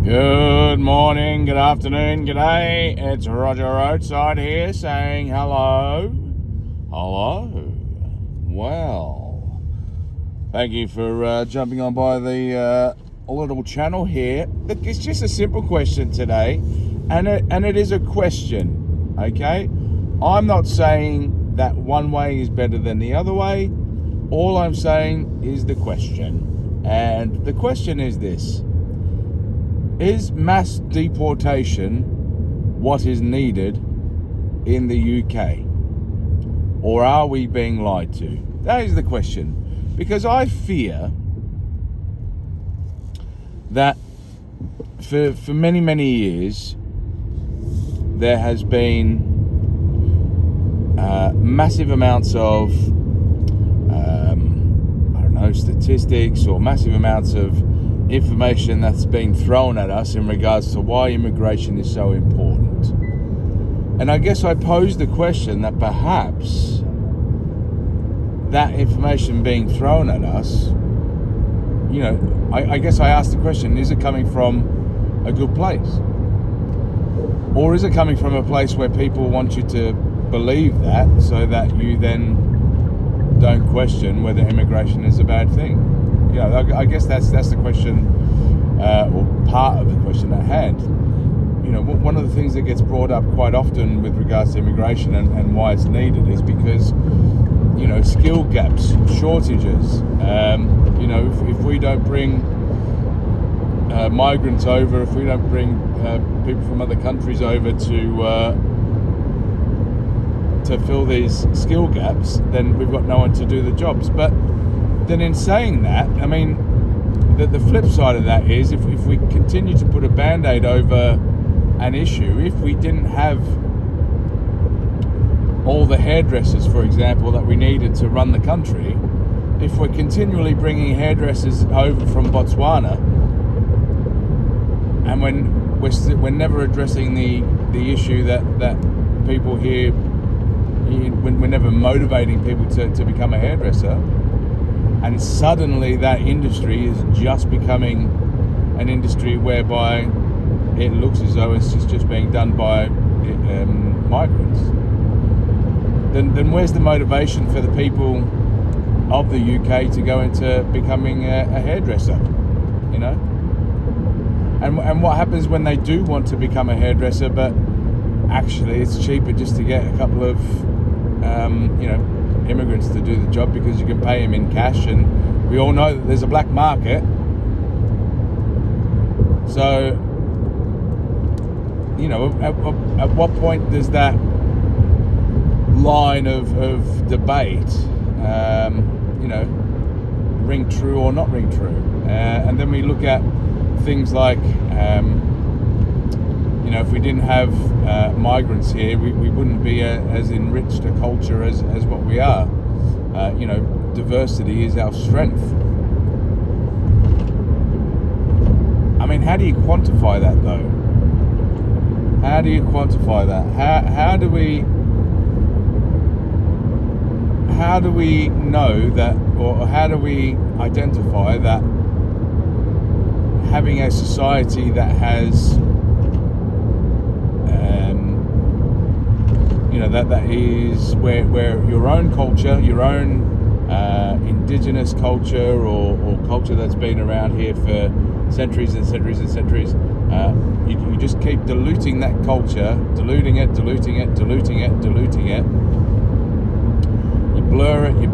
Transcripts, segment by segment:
Good morning, good afternoon, good day. It's Roger Roadside here saying hello. Hello. Well, thank you for jumping on by the little channel here. Look, it's just a simple question today, and it is a question, okay? I'm not saying that one way is better than the other way. All I'm saying is the question. And the question is this. Is mass deportation what is needed in the UK? Or are we being lied to? That is the question. Because I fear that for many, many years, there has been massive amounts of, statistics or massive amounts of information that's been thrown at us in regards to why immigration is so important. And I guess I pose the question that perhaps that information being thrown at us, I guess I ask the question, is it coming from a good place? Or is it coming from a place where people want you to believe that so that you then don't question whether immigration is a bad thing? I guess that's the question, or part of the question at hand. One of the things that gets brought up quite often with regards to immigration and why it's needed is because, skill gaps, shortages. If we don't bring migrants over, if we don't bring people from other countries over to fill these skill gaps, then we've got no one to do the jobs. But then in saying that, I mean, the flip side of that is if we continue to put a band-aid over an issue, if we didn't have all the hairdressers, for example, that we needed to run the country, if we're continually bringing hairdressers over from Botswana, and when we're never addressing the issue that people here, when we're never motivating people to become a hairdresser, and suddenly that industry is just becoming an industry whereby it looks as though it's just being done by migrants, then where's the motivation for the people of the UK to go into becoming a hairdresser? And what happens when they do want to become a hairdresser, but actually it's cheaper just to get a couple of immigrants to do the job because you can pay them in cash, and we all know that there's a black market. So at what point does that line of debate ring true or not ring true? And then we look at things like if we didn't have migrants here, we wouldn't be as enriched a culture as what we are. Diversity is our strength. I mean, how do you quantify that though? How do you quantify that? How do we know that, or how do we identify that having a society that has that is where your own culture, your own indigenous culture or culture that's been around here for centuries and centuries and centuries, you just keep diluting that culture, diluting it. You blur it, you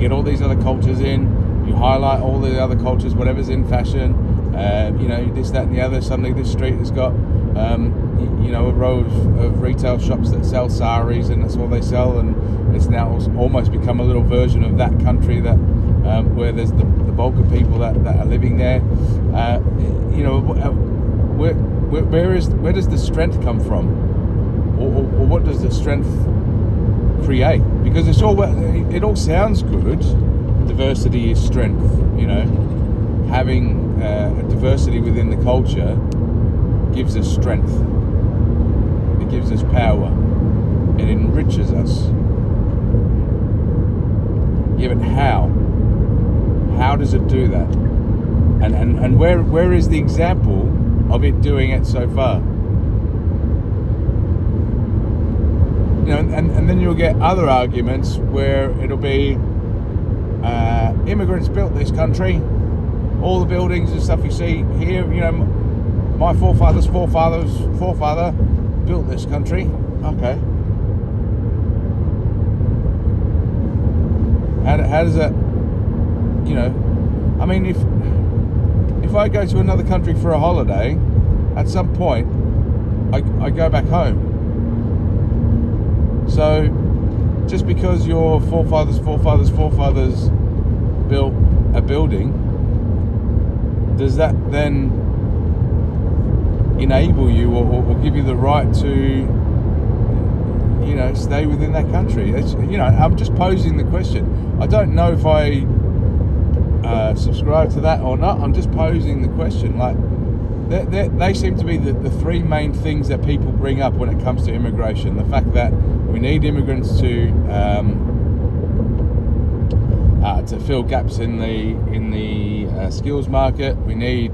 get all these other cultures in, you highlight all the other cultures, whatever's in fashion, this, that and the other. Suddenly this street has got a row of retail shops that sell saris, and that's all they sell, and it's now almost become a little version of that country that where there's the bulk of people that are living there. Where does the strength come from, or what does the strength create? Because it all sounds good. Diversity is strength. Having a diversity within the culture gives us strength. It gives us power. It enriches us. Yeah, but how? How does it do that? And where is the example of it doing it so far. You know, and then you'll get other arguments where it'll be immigrants built this country, all the buildings and stuff you see here, you know, my forefather's forefather built this country. Okay. How does that, you know, I mean, if I go to another country for a holiday, at some point I go back home. So just because your forefathers built a building, does that then enable you or give you the right to, you know, stay within that country? It's, you know, I'm just posing the question. I don't know if I subscribe to that or not. I'm just posing the question. Like, they seem to be the three main things that people bring up when it comes to immigration. The fact that we need immigrants to fill gaps in the skills market. We need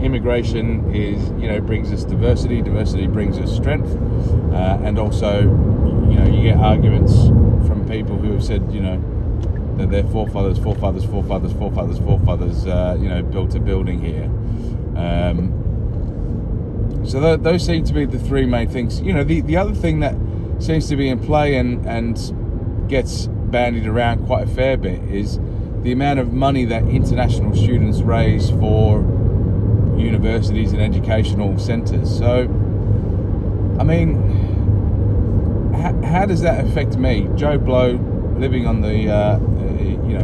immigration is, you know, brings us diversity. Diversity brings us strength, and also, you know, you get arguments from people who have said, you know, that their forefathers, you know, built a building here. So those seem to be the three main things. You know, the other thing that seems to be in play and gets bandied around quite a fair bit is the amount of money that international students raise for universities and educational centres. So, I mean, how does that affect me, Joe Blow, living on the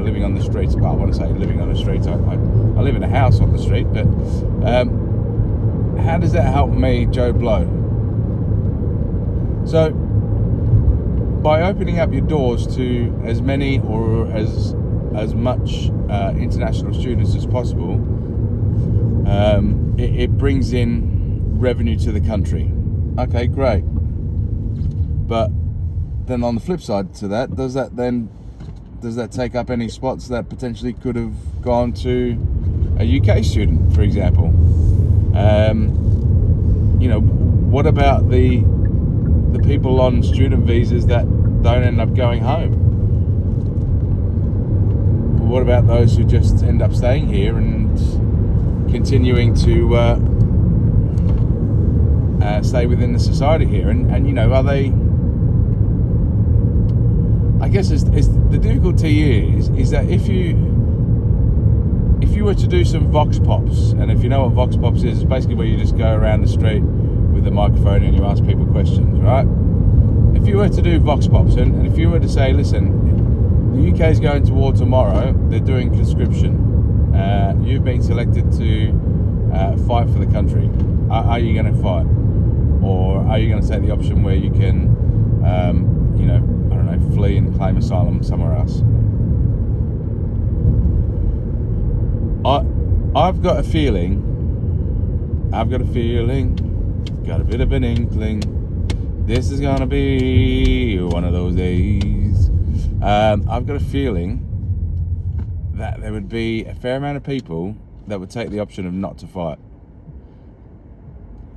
living on the streets? Well, I want to say living on the streets. I live in a house on the street, but how does that help me, Joe Blow? So, by opening up your doors to as many or as much international students as possible, it brings in revenue to the country. Okay, great. But then on the flip side to that, does that take up any spots that potentially could have gone to a UK student, for example? You know, what about the people on student visas that don't end up going home? What about those who just end up staying here and continuing to stay within the society here? And you know, are they? I guess it's the difficulty is that if you were to do some vox pops, and if you know what vox pops is, it's basically where you just go around the street with a microphone and you ask people questions, right? If you were to do vox pops, and if you were to say, listen, the UK is going to war tomorrow, they're doing conscription, you've been selected to fight for the country, are you going to fight? Or are you going to take the option where you can, you know, I don't know, flee and claim asylum somewhere else? I've got a feeling, got a bit of an inkling, this is going to be one of those days. I've got a feeling that there would be a fair amount of people that would take the option of not to fight.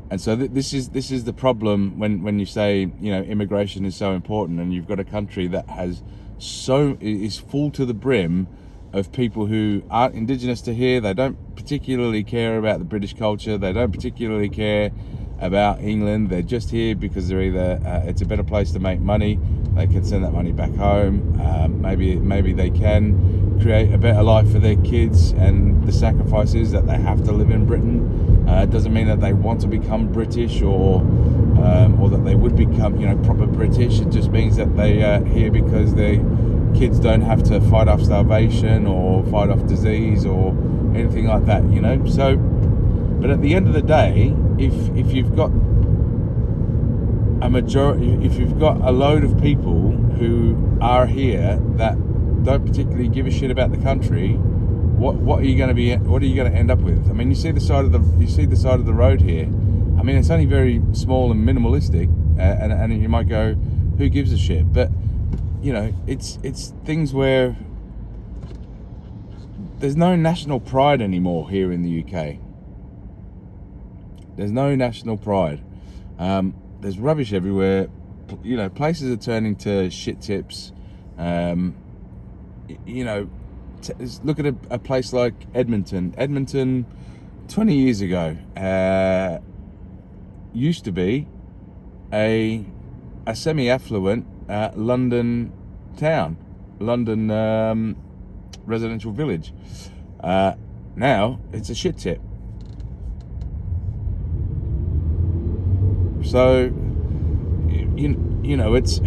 And so this is the problem when you say, you know, immigration is so important, and you've got a country that is full to the brim of people who aren't indigenous to here. They don't particularly care about the British culture. They don't particularly care about England. They're just here because they're either it's a better place to make money. They can send that money back home. Maybe they can create a better life for their kids, and the sacrifices that they have to live in Britain. It doesn't mean that they want to become British or that they would become, you know, proper British. It just means that they are here because their kids don't have to fight off starvation or fight off disease or anything like that, you know. So, but at the end of the day, if you've got a majority, if you've got a load of people who are here that don't particularly give a shit about the country, what are you going to end up with? I mean, you see the side of the road here. I mean, it's only very small and minimalistic, and you might go, who gives a shit? But you know, it's things where there's no national pride anymore here in the UK. There's no national pride. There's rubbish everywhere. You know, places are turning to shit tips. You know, look at a place like Edmonton. Edmonton, 20 years ago, used to be a semi-affluent London town, London residential village. Now it's a shit tip. So you know, it's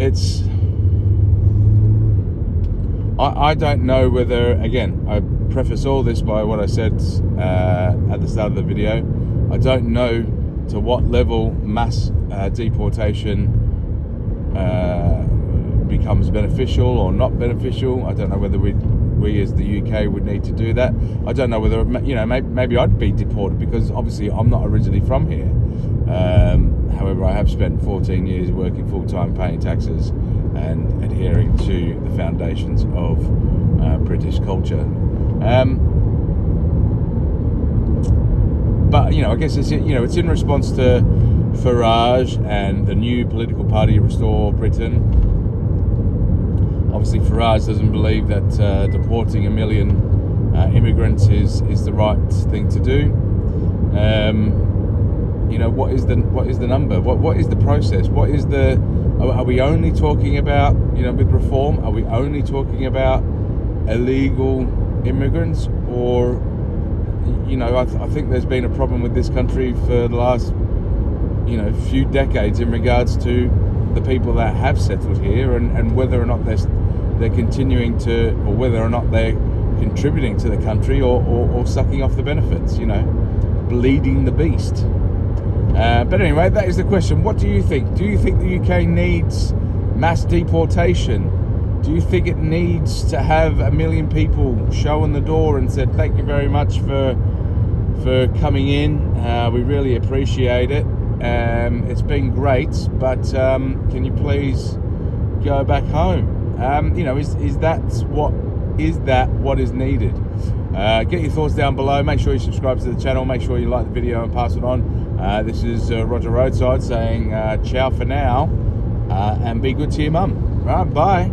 I don't know whether, again, I preface all this by what I said at the start of the video. I don't know to what level mass deportation becomes beneficial or not beneficial. I don't know whether we as the UK would need to do that. I don't know whether, you know, maybe I'd be deported because obviously I'm not originally from here. However, I have spent 14 years working full-time, paying taxes and adhering to the foundations of British culture. But, you know, I guess it's in response to Farage and the new political party Restore Britain. Obviously, Farage doesn't believe that deporting 1 million immigrants is the right thing to do. You know, what is the number? What is the process? What is the? Are we only talking about, you know, with reform? Are we only talking about illegal immigrants, or, you know, I think there's been a problem with this country for the last, you know, few decades in regards to the people that have settled here and whether or not they're continuing to, or whether or not they're contributing to the country or sucking off the benefits, you know, bleeding the beast. But anyway, that is the question. What do you think? Do you think the UK needs mass deportation? Do you think it needs to have 1 million people show on the door and said, thank you very much for coming in. We really appreciate it. It's been great, but can you please go back home? You know, is that what is needed? Get your thoughts down below. Make sure you subscribe to the channel. Make sure you like the video and pass it on. This is Roger Roadside saying ciao for now, and be good to your mum. Right, bye.